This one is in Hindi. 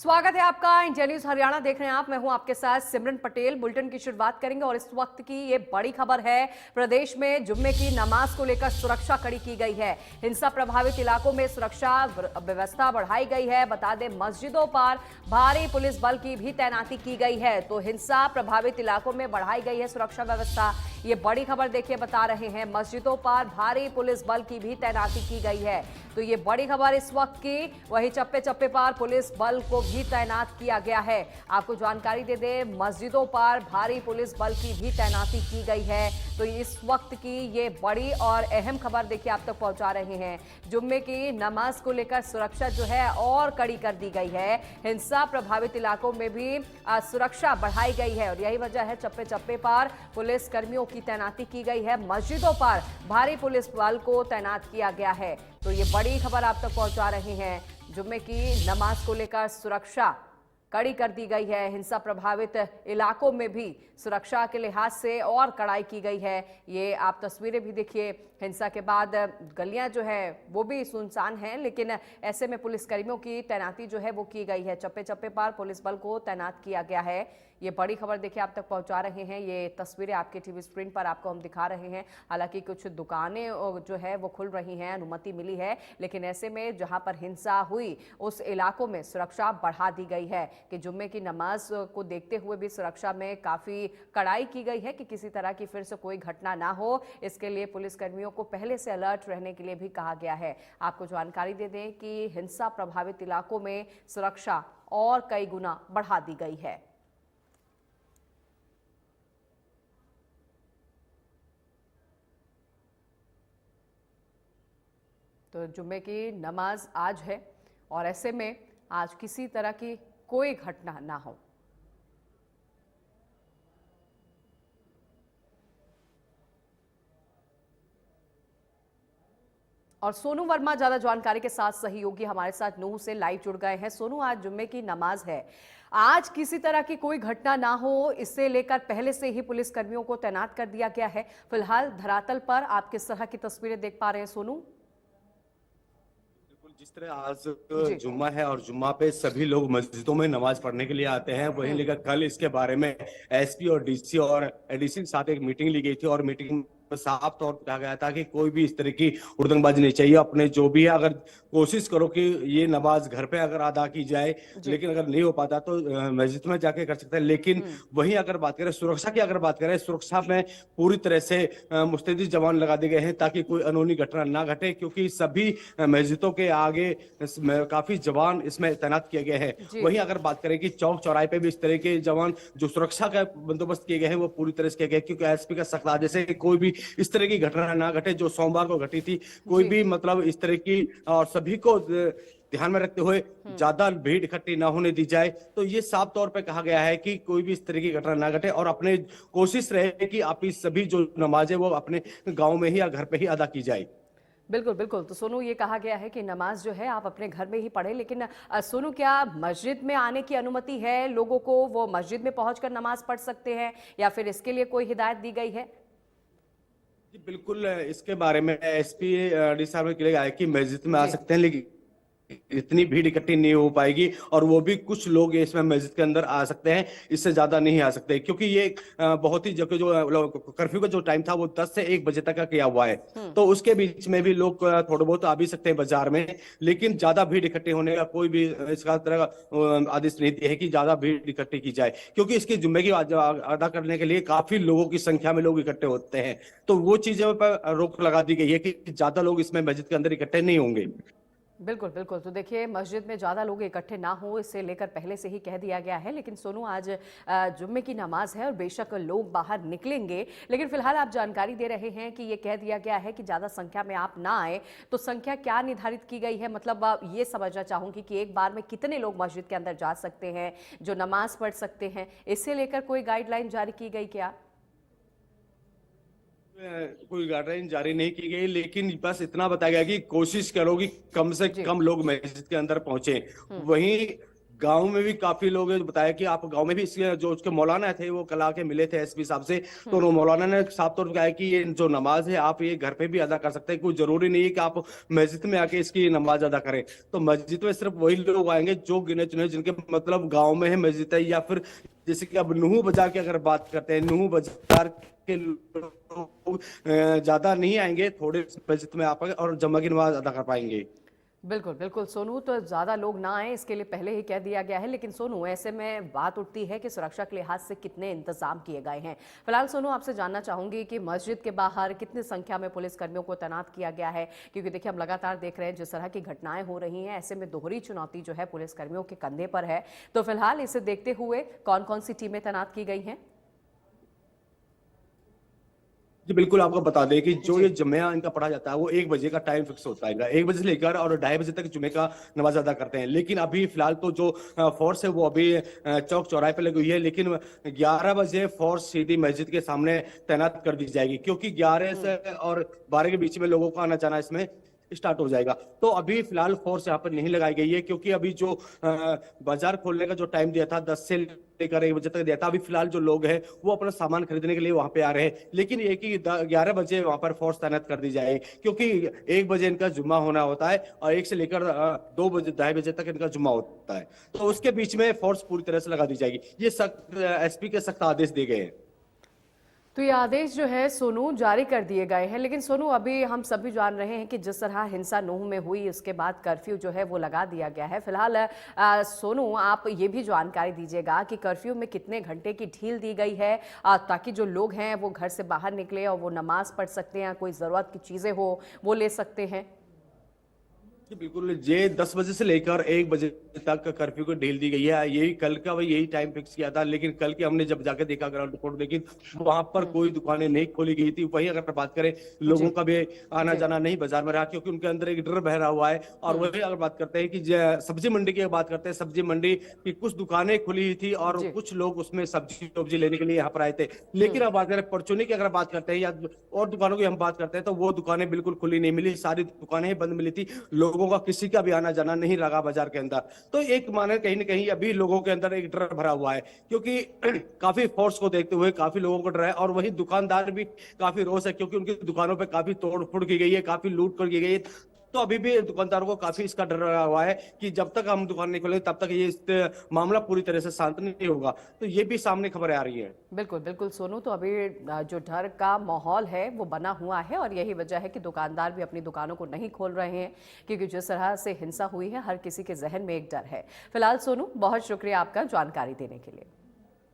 स्वागत है आपका इंडिया न्यूज हरियाणा देख रहे हैं आप। मैं हूं आपके साथ सिमरन पटेल। बुलेटिन की शुरुआत करेंगे और इस वक्त की ये बड़ी खबर है। प्रदेश में जुम्मे की नमाज को लेकर सुरक्षा कड़ी की गई है। हिंसा प्रभावित इलाकों में सुरक्षा व्यवस्था बढ़ाई गई है। बता दें, मस्जिदों पर भारी पुलिस बल की भी तैनाती की गई है। तो हिंसा प्रभावित इलाकों में बढ़ाई गई है सुरक्षा व्यवस्था। ये बड़ी खबर देखिए, बता रहे हैं मस्जिदों पर भारी पुलिस बल की भी तैनाती की गई है। तो ये बड़ी खबर इस वक्त की। वही चप्पे चप्पे पर पुलिस बल को भी तैनात किया गया है। आपको जानकारी दे दें, मस्जिदों पर भारी पुलिस बल की भी तैनाती की गई है। तो इस वक्त की ये बड़ी और अहम खबर देखिए आप तक पहुंचा रहे हैं। जुम्मे की नमाज को लेकर सुरक्षा जो है और कड़ी कर दी गई है। हिंसा प्रभावित इलाकों में भी सुरक्षा बढ़ाई गई है और यही वजह है चप्पे चप्पे पर पुलिस कर्मियों की तैनाती की गई है। मस्जिदों पर भारी पुलिस बल को तैनात किया गया है। तो ये बड़ी खबर आप तक पहुंचा रहे हैं। जुम्मे की नमाज को लेकर सुरक्षा कड़ी कर दी गई है। हिंसा प्रभावित इलाकों में भी सुरक्षा के लिहाज से और कड़ाई की गई है। ये आप तस्वीरें भी देखिए। हिंसा के बाद गलियां जो है वो भी सुनसान हैं, लेकिन ऐसे में पुलिसकर्मियों की तैनाती जो है वो की गई है। चप्पे चप्पे पर पुलिस बल को तैनात किया गया है। ये बड़ी खबर देखिए आप तक पहुंचा रहे हैं। ये तस्वीरें आपके टीवी स्क्रीन पर आपको हम दिखा रहे हैं। हालांकि कुछ दुकानें जो है वो खुल रही हैं, अनुमति मिली है, लेकिन ऐसे में जहां पर हिंसा हुई उस इलाकों में सुरक्षा बढ़ा दी गई है कि जुम्मे की नमाज को देखते हुए भी सुरक्षा में काफी कड़ाई की गई है कि किसी तरह की फिर से कोई घटना ना हो। इसके लिए पुलिसकर्मियों को पहले से अलर्ट रहने के लिए भी कहा गया है। आपको जानकारी दे दें कि हिंसा प्रभावित इलाकों में सुरक्षा और कई गुना बढ़ा दी गई है। तो जुम्मे की नमाज आज है और ऐसे में आज किसी तरह की कोई घटना ना हो। और सोनू वर्मा ज्यादा जानकारी के साथ सहयोगी हमारे साथ नूह से लाइव जुड़ गए हैं। सोनू, आज जुम्मे की नमाज है, आज किसी तरह की कोई घटना ना हो इससे लेकर पहले से ही पुलिस कर्मियों को तैनात कर दिया गया है। फिलहाल धरातल पर आप किस तरह की तस्वीरें देख पा रहे हैं सोनू? जिस तरह आज जुम्मा है और जुम्मा पे सभी लोग मस्जिदों में नमाज पढ़ने के लिए आते हैं, वहीं लेकर कल इसके बारे में एसपी और डीसी और एडीसी के साथ एक मीटिंग ली गई थी और मीटिंग में साफ तौर पर कहा गया था कि कोई भी इस तरह की हुड़दंगबाजी नहीं चाहिए। अपने जो भी है, अगर कोशिश करो कि ये नमाज घर पे अगर अदा की जाए, लेकिन अगर नहीं हो पाता तो मस्जिद में जाके कर सकते हैं। लेकिन वहीं अगर बात करें सुरक्षा की, अगर बात करें सुरक्षा में पूरी तरह से मुस्तैदी जवान लगा दिए गए हैं ताकि कोई अनहोनी घटना ना घटे, क्योंकि सभी मस्जिदों के आगे काफी जवान इसमें तैनात किए गए हैं। वहीं अगर बात करें कि चौक चौराहे पे भी इस तरह के जवान जो सुरक्षा का बंदोबस्त किए गए हैं वो पूरी तरह से किए गए, क्योंकि एसपी का सख्त आदेश है कि कोई भी इस तरह की घटना ना घटे जो सोमवार को घटी थी। कोई भी मतलब इस तरह की, और सभी को ध्यान में रखते हुए ज्यादा भीड़ इकट्ठी ना होने दी जाए। तो ये साफ तौर पे कहा गया है कि कोई भी इस तरह की घटना ना घटे और अपने कोशिश रहे कि आप इस सभी जो नमाजें वो अपने गाँव में ही या घर पे ही अदा की जाए। बिल्कुल बिल्कुल। तो सोनू, ये कहा गया है कि नमाज जो है आप अपने घर में ही पढ़ें, लेकिन सोनू, क्या मस्जिद में आने की अनुमति है लोगों को? वो मस्जिद में पहुंचकर नमाज पढ़ सकते हैं या फिर इसके लिए कोई हिदायत दी गई है? जी बिल्कुल, इसके बारे में एसपी डी साहब ने कहा है कि मस्जिद में आ सकते हैं, लेकिन इतनी भीड़ इकट्ठी नहीं हो पाएगी और वो भी कुछ लोग इसमें मस्जिद के अंदर आ सकते हैं, इससे ज्यादा नहीं आ सकते, क्योंकि ये बहुत ही जगह जो कर्फ्यू का जो टाइम था वो 10 से 1 बजे तक का किया हुआ है। तो उसके बीच में भी लोग थोड़े बहुत आ भी सकते हैं बाजार में, लेकिन ज्यादा भीड़ इकट्ठी होने का कोई भी इसका तरह का आदेश नहीं दिया है कि ज्यादा भीड़ इकट्ठी की जाए, क्योंकि इसकी जिम्मे की अदा करने के लिए काफी लोगों की संख्या में लोग इकट्ठे होते हैं। तो वो चीजों पर रोक लगा दी गई है कि ज्यादा लोग इसमें मस्जिद के अंदर इकट्ठे नहीं होंगे। बिल्कुल बिल्कुल। तो देखिए, मस्जिद में ज़्यादा लोग इकट्ठे ना हो इससे लेकर पहले से ही कह दिया गया है। लेकिन सोनू, आज जुम्मे की नमाज है और बेशक लोग बाहर निकलेंगे, लेकिन फिलहाल आप जानकारी दे रहे हैं कि ये कह दिया गया है कि ज़्यादा संख्या में आप ना आए। तो संख्या क्या निर्धारित की गई है? मतलब ये समझना चाहूँगी कि एक बार में कितने लोग मस्जिद के अंदर जा सकते हैं, जो नमाज पढ़ सकते हैं, इससे लेकर कोई गाइडलाइन जारी की गई क्या? कोई गाइडलाइन जारी नहीं की गई, लेकिन बस इतना बताया गया कि कोशिश करो कि कम से कम लोग मस्जिद के अंदर पहुंचे। वहीं गांव में भी काफी लोग हैं जो बताया कि आप गांव में भी इसके जो उसके मौलाना थे वो कल आके मिले थे एसपी साहब से, तो उन्होंने मौलाना ने साफ तौर पर कहा है कि ये जो नमाज है आप ये घर पे भी अदा कर सकते हैं, कोई जरूरी नहीं है कि आप मस्जिद में आके इसकी नमाज अदा करें। तो मस्जिद में सिर्फ वही लोग आएंगे जो गिने चुने जिनके मतलब गाँव में है मस्जिद है, या फिर जैसे कि अब नूह बाजार की अगर बात करते हैं, नूह बाजार के लोग ज्यादा नहीं आएंगे, थोड़े मस्जिद में आप और जुम्मा की नमाज अदा कर पाएंगे। बिल्कुल बिल्कुल सोनू, तो ज़्यादा लोग ना आए इसके लिए पहले ही कह दिया गया है। लेकिन सोनू, ऐसे में बात उठती है कि सुरक्षा के लिहाज से कितने इंतजाम किए गए हैं। फिलहाल सोनू, आपसे जानना चाहूंगी कि मस्जिद के बाहर कितनी संख्या में पुलिस कर्मियों को तैनात किया गया है, क्योंकि देखिए हम लगातार देख रहे हैं जिस तरह की घटनाएं हो रही हैं, ऐसे में दोहरी चुनौती जो है पुलिस कर्मियों के कंधे पर है। तो फिलहाल इसे देखते हुए कौन कौन सी टीमें तैनात की गई हैं? जी बिल्कुल, आपको बता दें कि जो जी। ये जुम्मा इनका पढ़ा जाता है वो 1 बजे का टाइम फिक्स होता है, 1 बजे से लेकर और 2:30 बजे तक जुम्मे का नमाज अदा करते हैं। लेकिन अभी फिलहाल तो जो फोर्स है वो अभी चौक चौराहे पे लगी हुई है, लेकिन 11 बजे फोर्स सीधी मस्जिद के सामने तैनात कर दी जाएगी, क्योंकि 11 से और 12 के बीच में लोगों का आना जाना इसमें स्टार्ट हो जाएगा। तो अभी फिलहाल फोर्स यहाँ पर नहीं लगाई गई है, क्योंकि अभी जो बाजार खोलने का जो टाइम दिया था 10 से लेकर 1 बजे तक दिया था, अभी फिलहाल जो लोग हैं वो अपना सामान खरीदने के लिए वहां पे आ रहे हैं। लेकिन ये कि 11 बजे वहां पर फोर्स तैनात कर दी जाए, क्योंकि 1 बजे इनका जुम्मा होना होता है और 1 से लेकर 2 बजे 2:30 बजे तक इनका जुम्मा होता है। तो उसके बीच में फोर्स पूरी तरह से लगा दी जाएगी। ये सख्त एसपी के सख्त आदेश दिए गए हैं। तो ये आदेश जो है सोनू जारी कर दिए गए हैं। लेकिन सोनू, अभी हम सभी जान रहे हैं कि जिस तरह हिंसा नूह में हुई उसके बाद कर्फ्यू जो है वो लगा दिया गया है। फिलहाल सोनू, आप ये भी जानकारी दीजिएगा कि कर्फ्यू में कितने घंटे की ढील दी गई है, ताकि जो लोग हैं वो घर से बाहर निकले और वो नमाज पढ़ सकते हैं, कोई ज़रूरत की चीज़ें हो वो ले सकते हैं। जी बिल्कुल, ये 10 बजे से लेकर 1 बजे तक कर्फ्यू को ढील दी गई है। यही कल का वही यही टाइम फिक्स किया था, लेकिन कल की हमने जब जाके देखा, ग्राउंड रिपोर्ट देखी, वहां पर कोई दुकानें नहीं खोली गई थी। वहीं अगर बात करें लोगों का भी आना जाना नहीं बाजार में रहा, क्योंकि उनके अंदर एक डर बहरा हुआ है। और वही अगर बात करते हैं कि सब्जी मंडी की बात करते हैं, सब्जी मंडी की कुछ दुकानें खुली थी और कुछ लोग उसमें सब्जी लेने के लिए यहाँ पर आए थे। लेकिन अब बात करें परचूनी की, अगर बात करते हैं या और दुकानों की हम बात करते हैं, तो वो दुकानें बिल्कुल खुली नहीं मिली, सारी दुकानें बंद मिली थी। लोगों का किसी का भी आना जाना नहीं लगा बाजार के अंदर। तो एक माने कहीं ना कहीं अभी लोगों के अंदर एक डर भरा हुआ है, क्योंकि काफी फोर्स को देखते हुए काफी लोगों को डर है। और वही दुकानदार भी काफी रोष है, क्योंकि उनकी दुकानों पे काफी तोड़ फोड़ की गई है, काफी लूट कर की गई है। तो अभी भी दुकानदारों को काफी इसका डर लगा हुआ है कि जब तक हम दुकान नहीं खोलेंगे तब तक ये मामला पूरी तरह से शांत नहीं होगा। तो ये भी सामने खबरें आ रही है। बिल्कुल बिल्कुल सोनू, तो अभी जो डर का माहौल है वो बना हुआ है और यही वजह है कि दुकानदार भी अपनी दुकानों को नहीं खोल रहे हैं, क्योंकि जिस तरह से हिंसा हुई है हर किसी के जहन में एक डर है। फिलहाल सोनू, बहुत शुक्रिया आपका जानकारी देने के लिए।